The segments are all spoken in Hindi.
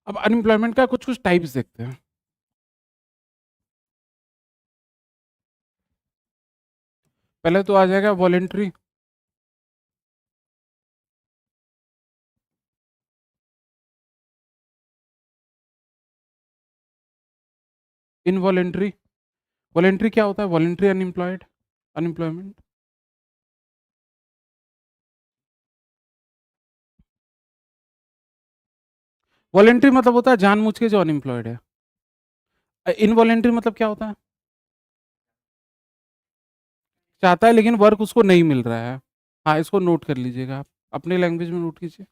अब अनएम्प्लॉयमेंट का कुछ कुछ टाइप्स देखते हैं। पहले तो आ जाएगा वॉलेंट्री, इनवॉलेंट्री। वॉलेंट्री क्या होता है? Voluntary unemployed, unemployment. वॉलेंट्री मतलब होता है जानबूझ के जो अनएम्प्लॉयड है। इनवॉलेंट्री मतलब क्या होता है? चाहता है लेकिन वर्क उसको नहीं मिल रहा है। हाँ, इसको नोट कर लीजिएगा आप, अपने लैंग्वेज में नोट कीजिए।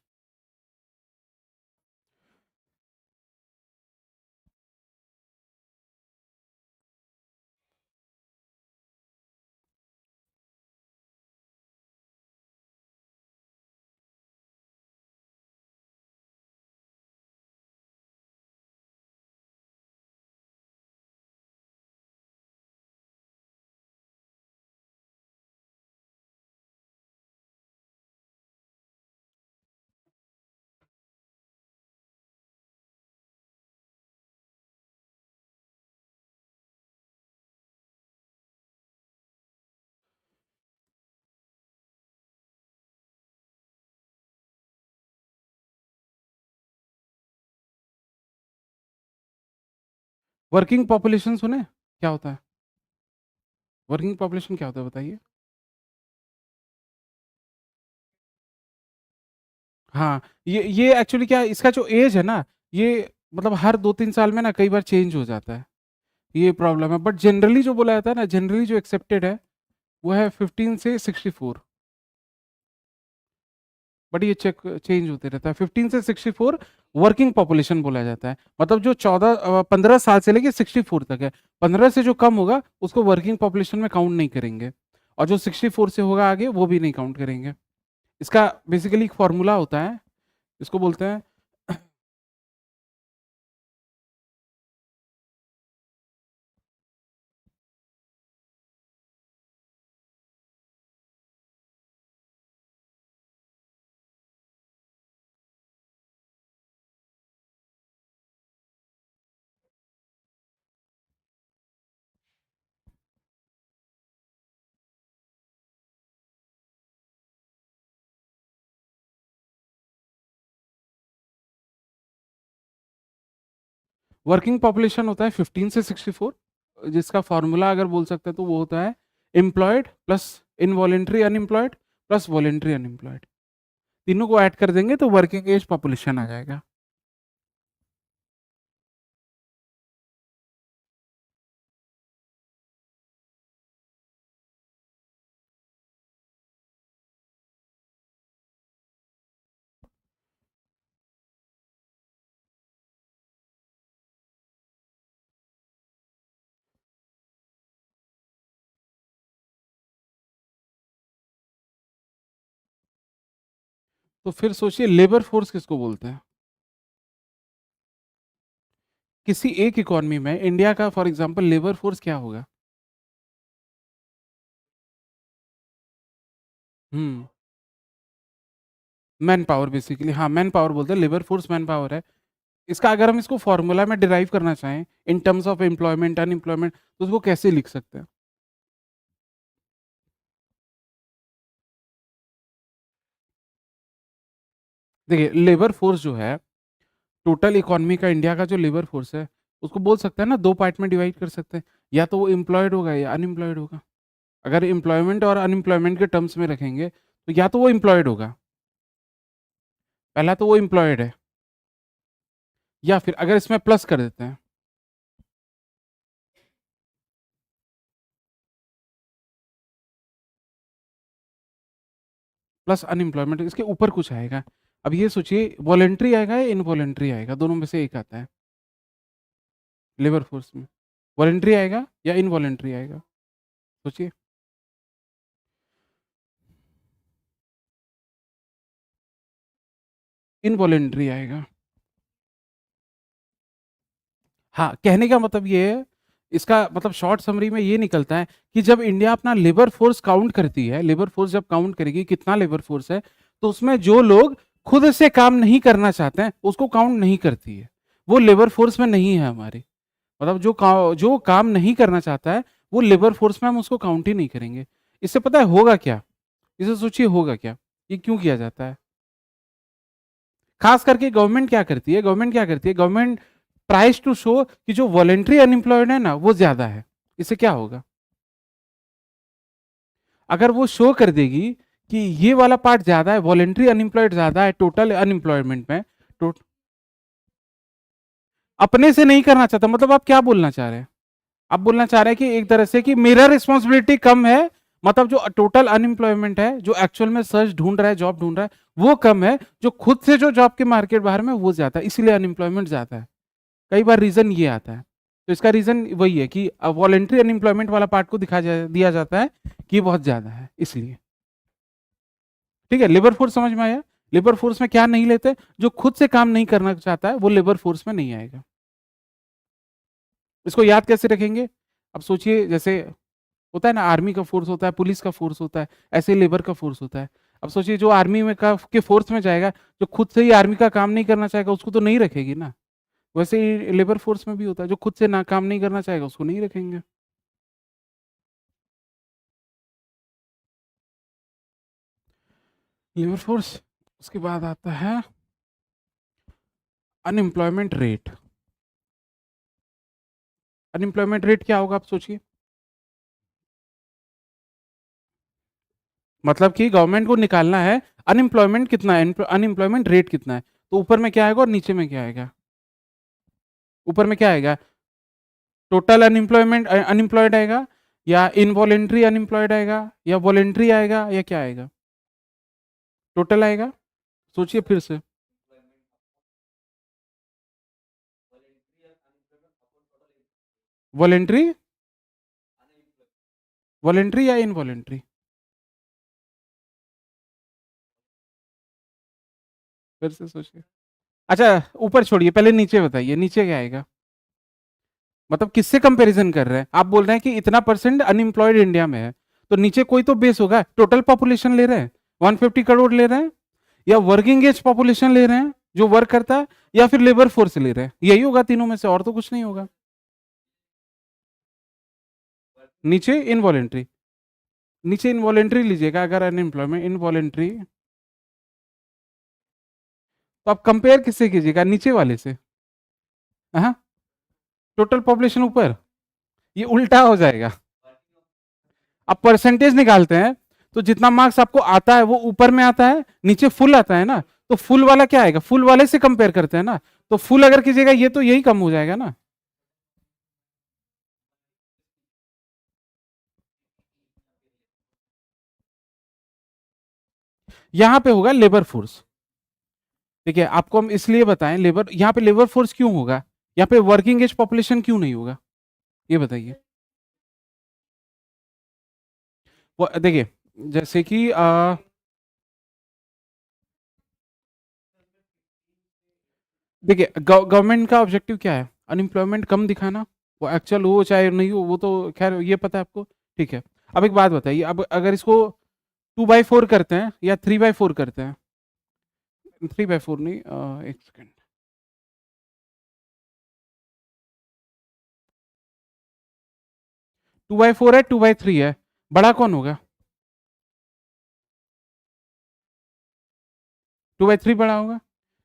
वर्किंग पॉपुलेशन सुने क्या होता है? वर्किंग पॉपुलेशन क्या होता है बताइए। हाँ, ये एक्चुअली क्या है, इसका जो एज है ना, ये मतलब हर 2-3 साल में ना कई बार चेंज हो जाता है, ये प्रॉब्लम है। बट जनरली जो बोला जाता है ना, जनरली जो एक्सेप्टेड है वो है 15 से 64। बट ये चेक चेंज होते रहता है। 15 से 64 वर्किंग पॉपुलेशन बोला जाता है, मतलब जो 15 साल से लेके 64 तक है। 15 से जो कम होगा उसको वर्किंग पॉपुलेशन में काउंट नहीं करेंगे, और जो 64 से होगा आगे वो भी नहीं काउंट करेंगे। इसका बेसिकली एक फॉर्मूला होता है, इसको बोलते हैं वर्किंग पॉपुलेशन होता है 15 से 64, जिसका फॉर्मूला अगर बोल सकते हैं तो वो होता है employed plus involuntary unemployed plus voluntary unemployed. तीनों को ऐड कर देंगे तो वर्किंग एज पॉपुलेशन आ जाएगा। तो फिर सोचिए लेबर फोर्स किसको बोलते हैं? किसी एक इकोनॉमी में इंडिया का फॉर एग्जांपल लेबर फोर्स क्या होगा? हम्म, मैन पावर बेसिकली, हाँ मैन पावर बोलते हैं, लेबर फोर्स मैन पावर है। इसका अगर हम इसको फॉर्मूला में डिराइव करना चाहें in terms of employment unemployment, तो उसको कैसे लिख सकते हैं? देखिए लेबर फोर्स जो है, टोटल इकोनॉमी का इंडिया का जो लेबर फोर्स है, उसको बोल सकते हैं ना, दो पार्ट में डिवाइड कर सकते हैं। या तो वो एम्प्लॉयड होगा या अनएम्प्लॉयड होगा। अगर एम्प्लॉयमेंट और अनएम्प्लॉयमेंट के टर्म्स में रखेंगे तो या तो वो एम्प्लॉयड होगा, पहला तो वो एम्प्लॉयड है, या फिर अगर इसमें प्लस कर देते हैं, प्लस अनएम्प्लॉयमेंट, इसके ऊपर कुछ आएगा। अब ये सोचिए वॉलेंट्री आएगा या इनवॉलेंट्री आएगा, दोनों में से एक आता है लेबर फोर्स में। वॉलेंट्री आएगा या इनवॉलेंट्री आएगा, सोचिए। इनवॉलेंट्री आएगा। हाँ, कहने का मतलब ये है, इसका मतलब शॉर्ट समरी में ये निकलता है कि जब इंडिया अपना लेबर फोर्स काउंट करती है, लेबर फोर्स जब काउंट करेगी कितना लेबर फोर्स है, तो उसमें जो लोग खुद से काम नहीं करना चाहते हैं उसको काउंट नहीं करती है। वो लेबर फोर्स में नहीं है हमारी। मतलब जो काम नहीं करना चाहता है वो लेबर फोर्स में हम उसको काउंट ही नहीं करेंगे। इससे पता है होगा क्या? इसे सोचिए होगा क्या? ये क्यों किया जाता है? खास करके गवर्नमेंट क्या करती है, गवर्नमेंट ट्राइज टू शो कि जो वॉलेंट्री अनएम्प्लॉयड है ना वो ज्यादा है। इससे क्या होगा? अगर वो शो कर देगी कि ये वाला पार्ट ज्यादा है, वॉलेंट्री अनएम्प्लॉयड ज्यादा है टोटल अनएम्प्लॉयमेंट में, तो अपने से नहीं करना चाहता, मतलब आप क्या बोलना चाह रहे हैं? आप बोलना चाह रहे हैं कि एक तरह से कि मेरा रिस्पॉन्सिबिलिटी कम है, मतलब जो टोटल अनएम्प्लॉयमेंट है, जो एक्चुअल में सर्च ढूंढ रहा है, जॉब ढूंढ रहा है, वो कम है, जो खुद से जो जॉब के मार्केट बाहर में वो ज्यादा है, इसलिए अनएम्प्लॉयमेंट ज्यादा है। कई बार रीजन ये आता है। तो इसका रीजन वही है कि वॉलेंट्री अनएम्प्लॉयमेंट वाला पार्ट को दिया जाता है कि बहुत ज्यादा है इसलिए। ठीक है, लेबर फोर्स समझ में आया? लेबर फोर्स में क्या नहीं लेते? जो खुद से काम नहीं करना चाहता है वो लेबर फोर्स में नहीं आएगा। इसको याद कैसे रखेंगे? अब सोचिए, जैसे होता है ना, आर्मी का फोर्स होता है, पुलिस का फोर्स होता है, ऐसे लेबर का फोर्स होता है। अब सोचिए जो आर्मी में का के फोर्स में जाएगा, जो खुद से ही आर्मी का काम नहीं करना चाहेगा उसको तो नहीं रखेगी ना। वैसे ही लेबर फोर्स में भी होता है, जो खुद से ना काम नहीं करना चाहेगा उसको नहीं रखेंगे। लेबर फोर्स, उसके बाद आता है अनएम्प्लॉयमेंट रेट। अनएम्प्लॉयमेंट रेट क्या होगा आप सोचिए? मतलब कि गवर्नमेंट को निकालना है अनएम्प्लॉयमेंट कितना है, अनएम्प्लॉयमेंट रेट कितना है, तो ऊपर में क्या आएगा और नीचे में क्या आएगा? ऊपर में क्या आएगा? टोटल अनएम्प्लॉयमेंट अनएम्प्लॉयड आएगा, या इनवॉलेंट्री अनएम्प्लॉयड आएगा, या वॉलेंट्री आएगा, या क्या आएगा? टोटल आएगा। सोचिए फिर से। वॉलेंट्री, वॉलेंट्री या इनवॉलेंट्री? फिर से सोचिए। अच्छा, ऊपर छोड़िए, पहले नीचे बताइए, नीचे क्या आएगा? मतलब किससे कंपैरिजन कर रहे हैं? आप बोल रहे हैं कि इतना परसेंट अनएम्प्लॉयड इंडिया में है, तो नीचे कोई तो बेस होगा। टोटल पॉपुलेशन ले रहे हैं, 150 करोड़ ले रहे हैं, या वर्किंग एज पॉपुलेशन ले रहे हैं जो वर्क करता है, या फिर लेबर फोर्स ले रहे हैं? यही होगा तीनों में से, और तो कुछ नहीं होगा। नीचे इनवॉलेंट्री, नीचे इनवॉलेंट्री लीजिएगा, अगर अनएम्प्लॉयमेंट इनवॉलेंट्री, तो आप कंपेयर किससे कीजिएगा? नीचे वाले से। हाँ, टोटल पॉपुलेशन ऊपर, ये उल्टा हो जाएगा। आप परसेंटेज निकालते हैं तो जितना मार्क्स आपको आता है वो ऊपर में आता है, नीचे फुल आता है ना, तो फुल वाला क्या आएगा? फुल वाले से कंपेयर करते हैं ना, तो फुल अगर कीजिएगा ये तो यही कम हो जाएगा ना। यहां पे होगा लेबर फोर्स। ठीक है, आपको हम इसलिए बताएं लेबर, यहाँ पे लेबर फोर्स क्यों होगा, यहाँ पे वर्किंग एज पॉपुलेशन क्यों नहीं होगा, ये बताइए। देखिए, जैसे कि देखिए गवर्नमेंट का ऑब्जेक्टिव क्या है? अनएम्प्लॉयमेंट कम दिखाना। वो एक्चुअल हो चाहे नहीं हो वो तो खैर ये पता है आपको। ठीक है, अब एक बात बताइए, अब अगर इसको 2/4 करते हैं या 3/4 करते हैं, 3/4 नहीं, एक सेकेंड, 2/4 है, 2/3 है, बड़ा कौन होगा? 2/3 बड़ा होगा।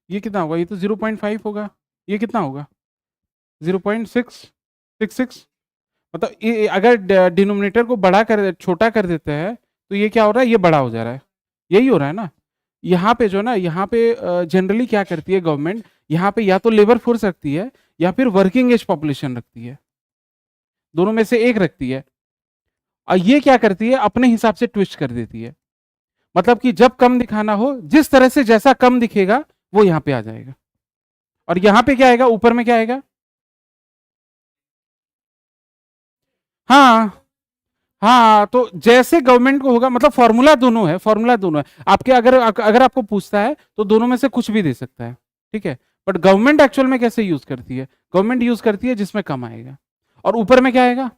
ये कितना होगा? ये तो 0.5 होगा। ये कितना होगा? 0.666। मतलब ये अगर डिनोमिनेटर को बड़ा कर छोटा कर देते हैं तो ये क्या हो रहा है? ये बड़ा हो जा रहा है। यही हो रहा है ना। यहाँ पे जो ना, यहाँ पे जनरली क्या करती है गवर्नमेंट, यहाँ पे या तो लेबर फोर्स रखती है या फिर वर्किंग एज पॉपुलेशन रखती है, दोनों में से एक रखती है। और ये क्या करती है? अपने हिसाब से ट्विस्ट कर देती है। मतलब कि जब कम दिखाना हो, जिस तरह से जैसा कम दिखेगा वो यहाँ पे आ जाएगा। और यहाँ पे क्या आएगा? ऊपर में क्या आएगा? हाँ, हाँ, तो जैसे गवर्नमेंट को होगा, मतलब फॉर्मूला दोनों है, फॉर्मूला दोनों है आपके। अगर आपको पूछता है तो दोनों में से कुछ भी दे सकता है। ठीक है, बट गवर्नमेंट एक्चुअल में कैसे यूज करती है? गवर्नमेंट यूज करती है जिसमें कम आएगा। और ऊपर में क्या आएगा?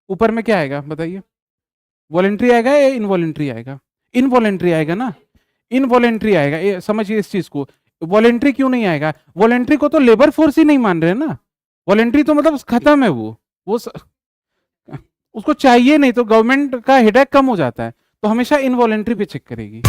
ऊपर में क्या आएगा बताइए? वॉलेंट्री आएगा या इनवॉलेंट्री आएगा? इनवॉलेंट्री आएगा ना। इनवॉलेंट्री आएगा, ये समझिए इस चीज को। वॉलेंट्री क्यों नहीं आएगा? वॉलेंट्री को तो लेबर फोर्स ही नहीं मान रहे ना। वॉलेंट्री तो मतलब खत्म है वो उसको चाहिए नहीं, तो गवर्नमेंट का हेडेक कम हो जाता है, तो हमेशा इनवॉलेंट्री पे चेक करेगी।